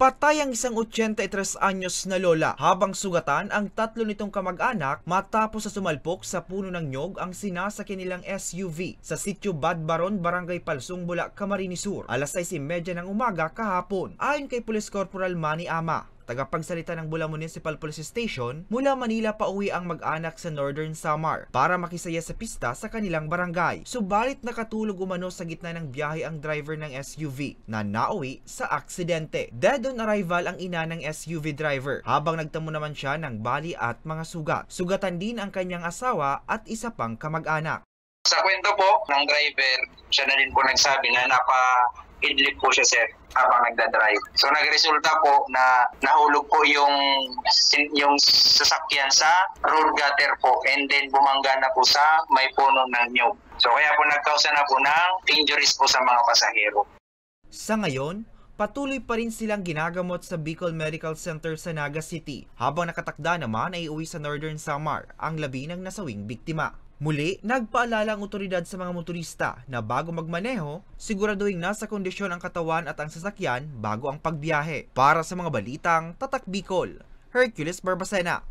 Patay ang isang 83 anyos na lola habang sugatan ang tatlo nitong kamag-anak matapos sa sumalpok sa puno ng nyog ang sinasakyan nilang SUV sa sitio Badbaron, Barangay Palsung, Bula, Camarines Sur, alas 6:30 ng umaga kahapon. Ayon kay Police Corporal Manny Ama, tagapagsalita ng Bula Municipal Police Station, mula Manila pauwi ang mag-anak sa Northern Samar para makisaya sa pista sa kanilang barangay. Subalit nakatulog umano sa gitna ng biyahe ang driver ng SUV na nauwi sa aksidente. Dead on arrival ang ina ng SUV driver habang nagtamo naman siya ng bali at mga sugat. Sugatan din ang kanyang asawa at isa pang kamag-anak. Sa kwento po ng driver, siya na rin po nagsabi na idlip po siya, sir, habang nagdadrive. So nagresulta po na nahulog po yung sasakyan sa road gutter po, and then bumangga na po sa may puno ng nyog. So kaya po nagkausa na po ng injuries po sa mga pasahero. Sa ngayon, patuloy pa rin silang ginagamot sa Bicol Medical Center sa Naga City, habang nakatakda naman ay uwi sa Northern Samar ang labi ng nasawing biktima. Muli, nagpaalala ang otoridad sa mga motorista na bago magmaneho, siguraduhin nasa kondisyon ang katawan at ang sasakyan bago ang pagbiyahe. Para sa mga balitang Tatak Bicol, Hercules Barbacena.